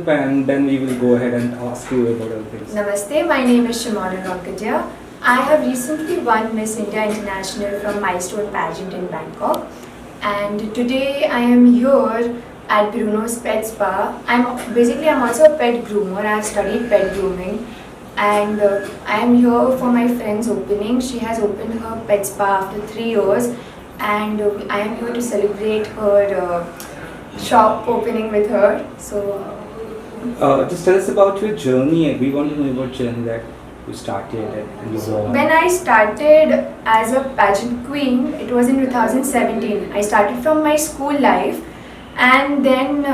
yourself and then we will go ahead and ask you about other things. Namaste, my name is Shimona Rakadia. I have recently won Miss India International from Milestone Pageant in Bangkok, and today I am here at Bruno's Pet Spa. I'm also a pet groomer. I have studied pet grooming, and I am here for my friend's opening. She has opened her pet spa after 3 years, and I am here to celebrate her shop opening with her. So Just tell us about your journey. We want to know about journey that you started and you won. when I started as a pageant queen, it was in 2017. I started from my school life, and then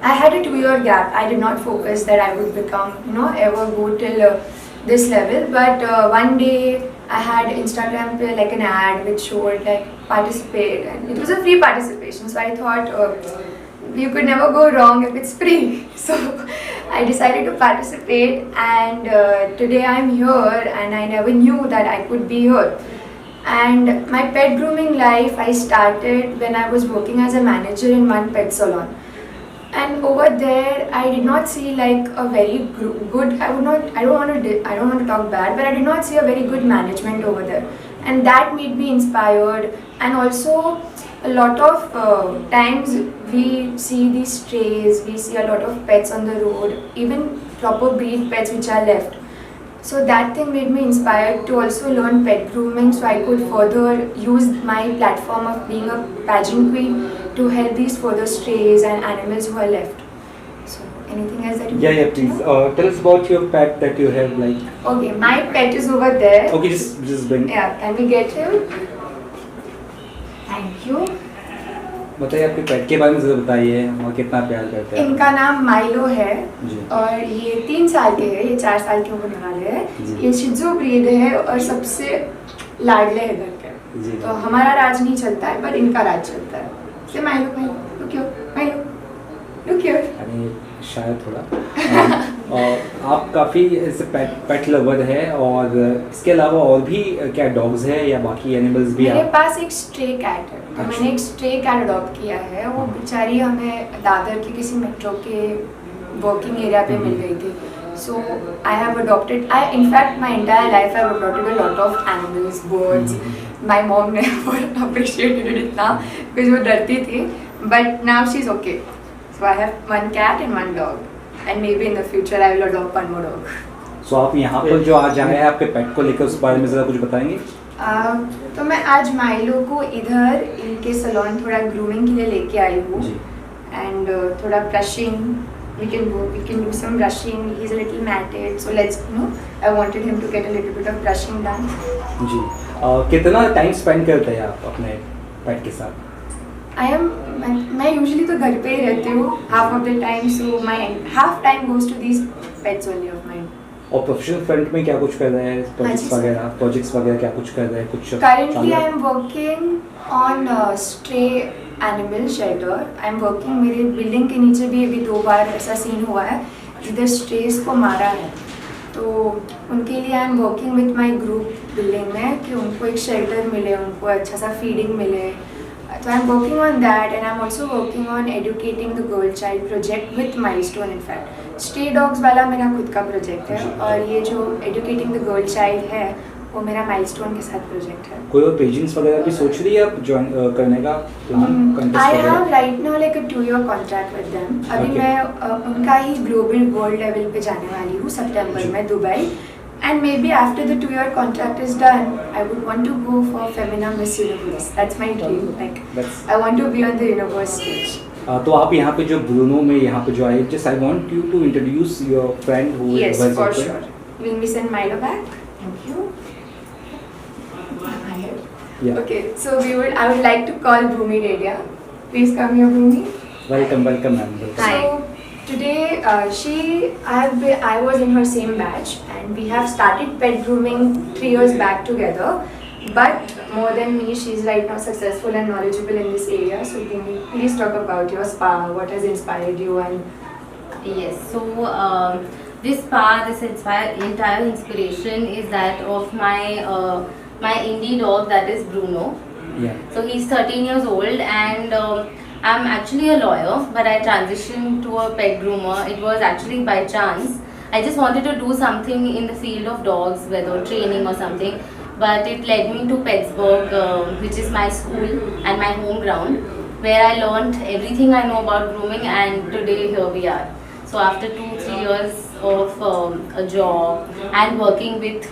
I had a 2-year gap. I did not focus that I would become, ever go till this level. But one day I had Instagram pe like an ad which showed like participate, and it was a free participation. So I thought you could never go wrong if it's free. So I decided to participate, and today I'm here, and I never knew that I could be here. And my pet grooming life I started when I was working as a manager in one pet salon. And over there, I did not see like a very good. I don't want to talk bad, but I did not see a very good management over there, and that made me inspired. And also, a lot of times we see these strays, we see a lot of pets on the road, even proper breed pets which are left. So that thing made me inspired to also learn pet grooming, so I could further use my platform of being a pageant queen to help these further strays and animals who are left. So anything else that you Yeah, please. Tell us about your pet that you have, like. Okay, my pet is over there. Okay, just bring. Yeah, can we get him? Thank you. बताइए आपके पेट के बारे में ज़रा बताइए और कितना प्यार करते हैं. इनका नाम माइलो है जी. और ये 3 साल के हैं, ये 4 साल के होने वाले हैं. ये शिजू ब्रीड है और सबसे लाडले है घर के. जी. तो हमारा राज नहीं चलता है, पर इनका राज चलता है. से माइलो लुक हियर. अरे शायद थोड़ा आप काफ़ी ऐसे पेट लवर है, और इसके अलावा और भी क्या डॉग्स है या बाकी एनिमल्स भी? मेरे पास एक स्ट्रे कैट है. तो मैंने एक स्ट्रे कैट अडॉप्ट किया है. वो बेचारी हमें दादर के किसी मेट्रो के वर्किंग एरिया पे मिल गई थी. So I have adopted. In fact, my entire life I have adopted a lot of animals, birds. My mom never appreciated it इतना because वो डरती थी. But now she's okay. So I have one cat and one dog, and maybe in the future I will adopt one more dog. So आप यहाँ पर जो आज आए हैं आपके पेट को लेकर, उस बारे में ज़रा कुछ बताएंगे? तो मैं आज माइलो को इधर इनके सलोन थोड़ा ग्रूमिंग के लिए लेके आई हूँ. एंड थोड़ा brushing. We can do some brushing. He's a little matted, so I wanted him to get a little bit of brushing done. जी. कितना टाइम स्पेंड करते हैं आप अपने पेट के साथ? मैं यूजुअली तो घर पे ही रहती हूँ half of the time, so my half time goes to these pets only of mine. और प्रोफेशनल फ्रंट में क्या कुछ कर रहे हैं? प्रोजेक्ट्स वगैरह क्या कुछ कर रहे हैं? कुछ Currently I am working on stray animal shelter. I am working, मेरे बिल्डिंग के नीचे भी अभी 2 बार ऐसा सीन हुआ है जिधर स्ट्रेस को मारा है. तो उनके लिए I am working with my group building में कि उनको एक शेल्टर मिले, उनको अच्छा सा फीडिंग मिले. So I'm working on that, and I'm also working on educating the girl child project with Milestone. In fact, stray dogs वाला मेरा खुद का प्रोजेक्ट है, और ये जो educating the girl child है वो मेरा Milestone के साथ प्रोजेक्ट है. कोई और पेजेंट्स वगैरह भी सोच रही है आप ज्वाइन करने का plan? I have right now like a 2-year contract with them. अभी मैं उनका ही ग्लोबल वर्ल्ड लेवल पे जाने वाली हूँ सितंबर में Dubai. And maybe after the 2-year contract is done, I would want to go for Femina Miss Universe. That's my dream. Like, I want to be on the universe stage. तो आप यहाँ पे जो ब्रूनो में यहाँ पे जो आए, just I want you to introduce your friend who is yes, for sure. Will we send Milo back? Thank you. Yeah. Okay, so I would like to call Bhumi Redia. Please come here, Bhumi. Welcome, ma'am. Hi. So today, I was in her same batch, and we have started pet grooming 3 years back together. But more than me, she's right now successful and knowledgeable in this area. So Bhumi, please talk about your spa. What has inspired you? And yes, so this spa, entire inspiration is that of my indie dog, that is Bruno. Yeah. So he's 13 years old, and I'm actually a lawyer, but I transitioned to a pet groomer. It was actually by chance. I just wanted to do something in the field of dogs, whether training or something. But it led me to Pittsburgh, which is my school and my home ground, where I learned everything I know about grooming, and today here we are. So after 2-3 years of a job and working with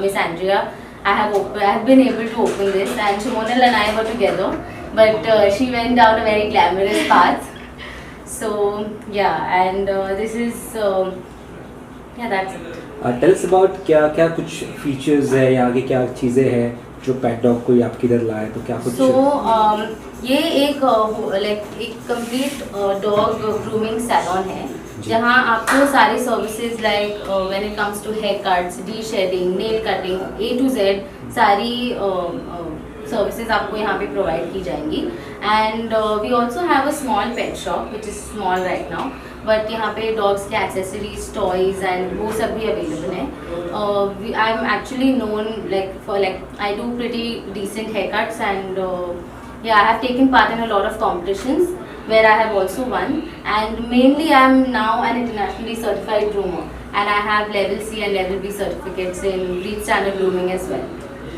Miss Andrea, I have been able to open this, and Shimonal and I were together, but she went down a very glamorous path. So yeah, and this is that's it. Tell us about क्या क्या कुछ features है या आगे क्या चीज़ें हैं जो पेट डॉग कोई आपकी इधर लाए, तो क्या कुछ So ये एक एक कंप्लीट डॉग ग्रूमिंग सैलून है, जहाँ आपको सारी services like when it comes to hair cuts, de shedding, nail cutting, A to Z सारी सर्विसेज आपको यहाँ पे प्रोवाइड की जाएंगी. And we also have a small pet shop which is small right now, but यहाँ पे dogs के accessories, toys and वो सब भी अवेलेबल हैं. I am actually known for I do pretty decent hair cuts, and yeah, I have taken part in a lot of competitions where I have also won, and mainly I am now an internationally certified groomer, and I have level C and level B certificates in breed standard grooming as well.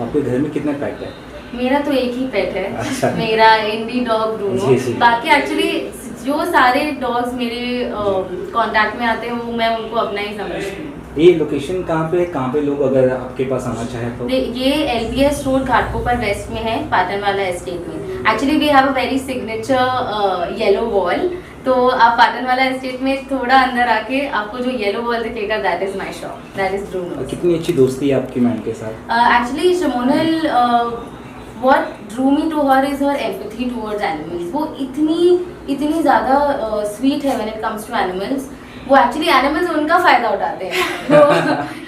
आपके घर में कितने पेट है? मेरा तो एक ही पेट है. अच्छा. मेरा इंडी डॉग ब्रूनो. जी. बाकी एक्चुअली जो सारे डॉग्स मेरे कांटेक्ट में आते हैं वो मैं उनको अपना ही समझती हूँ. ये लोकेशन कहाँ पे है, कहाँ पे लोग अगर आपके पास आना चाहे तो? ये LBS रोड घाटकोपर वेस्ट में है, पाटनवाला एस्टेट में. Actually we have a very signature yellow wall, तो आप पाटनवाला एस्टेट में थोड़ा अंदर आके आपको जो येलो वॉल दिखेगा, that is my shop, that is Bruno. कितनी अच्छी दोस्ती है आपकी मैम के साथ? एक्चुअली शिमोनल, what drew me to her is her empathy towards animals. वो इतनी ज़्यादा sweet है when it comes to animals. वो actually animals उनका फ़ायदा उठाते हैं. So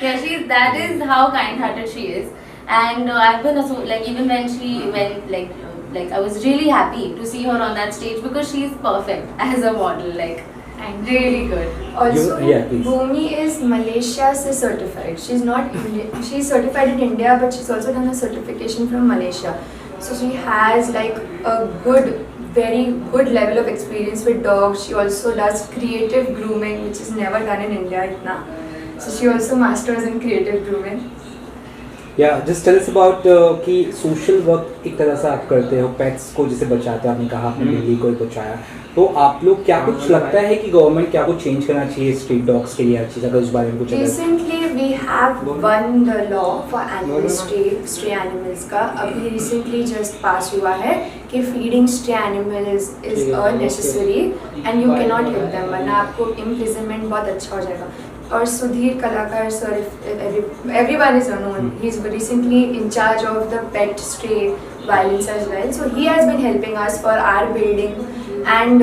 yeah, that is how kind-hearted she is. And I've been even when she went I was really happy to see her on that stage because she is perfect as a model, really good. Also, Yeah, please. Bhumi is Malaysia se certified. She's not Indian. She's certified in India, but she's also done a certification from Malaysia. So she has a very good level of experience with dogs. She also does creative grooming, which is never done in India itna. So she also masters in creative grooming. या just tell us about कि social work एक तरह से आप करते हो, pets को जैसे बचाते हो, आपने कहा आपने बिल्ली को बचाया, तो आप लोग क्या कुछ लगता है कि गवर्नमेंट क्या कुछ चेंज करना चाहिए स्ट्रीट डॉग्स के लिए, हर चीज़ अगर उस बारे में कुछ? Recently we have won the law for animal stray animals का. अभी recently just pass हुआ है कि feeding stray animals is unnecessary and you cannot help them, वरना आपको imprisonment बहुत अच्छा हो जाएगा. और सुधीर कलाकार sir, everyone is known. He's recently in charge of the pet stray violence as well. So he has been helping us for our building, and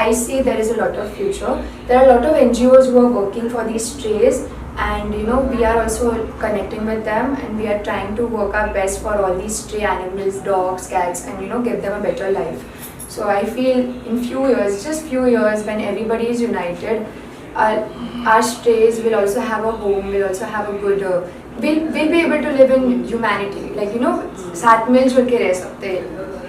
I see there is a lot of future. There are a lot of NGOs who are working for these strays, and we are also connecting with them, and we are trying to work our best for all these stray animals, dogs, cats, and give them a better life. So I feel in just few years, when everybody is united, our strays will also have a home, will also have a good, we'll be able to live in humanity, साथ मिलजुल के रह सकते हैं.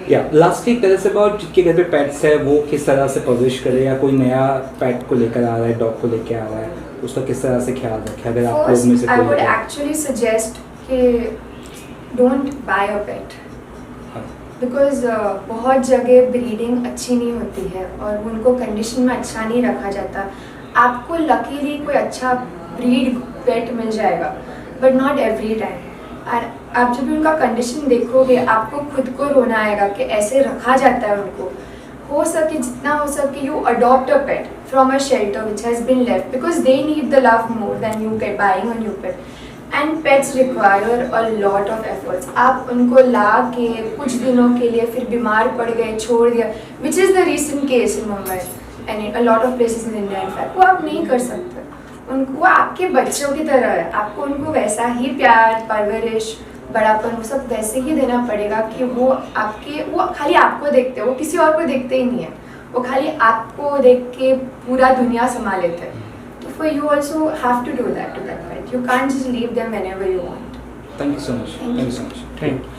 या lastly tell us about जिनके घर पे पेट्स है वो किस तरह से परवरिश करे, या कोई नया पेट को लेकर आ रहा है, डॉग को लेकर आ रहा है, उसका किस तरह से ख्याल रखे? अगर आप लोग में से I would actually suggest कि don't buy a pet. Because बहुत जगह ब्रीडिंग अच्छी नहीं होती है और उनको कंडीशन में अच्छा नहीं रखा जाता. आपको लकीली कोई अच्छा ब्रीड पेट मिल जाएगा, बट नॉट एवरी टाइम. और आप जब भी उनका कंडीशन देखोगे आपको खुद को रोना आएगा कि ऐसे रखा जाता है उनको. हो सके जितना हो सके you adopt a pet from a shelter which has been left, because they need the love more than you get buying a new pet. And pets require a lot of efforts. आप उनको ला के कुछ दिनों के लिए फिर बीमार पड़ गए, छोड़ दिया, which is the recent case in Mumbai and a lot of places in India. In fact वो आप नहीं कर सकते. उनको वो आपके बच्चों की तरह है, आपको उनको वैसा ही प्यार, परवरिश, बड़ापन वो सब वैसे ही देना पड़ेगा कि वो खाली आपको देखते हैं, वो किसी और को देखते ही नहीं है. वो खाली आपको देख के पूरा दुनिया संभाल लेते हैं. So you also have to do that to that pet. You can't just leave them whenever you want. Thank you so much. Thank you so much. Thank you.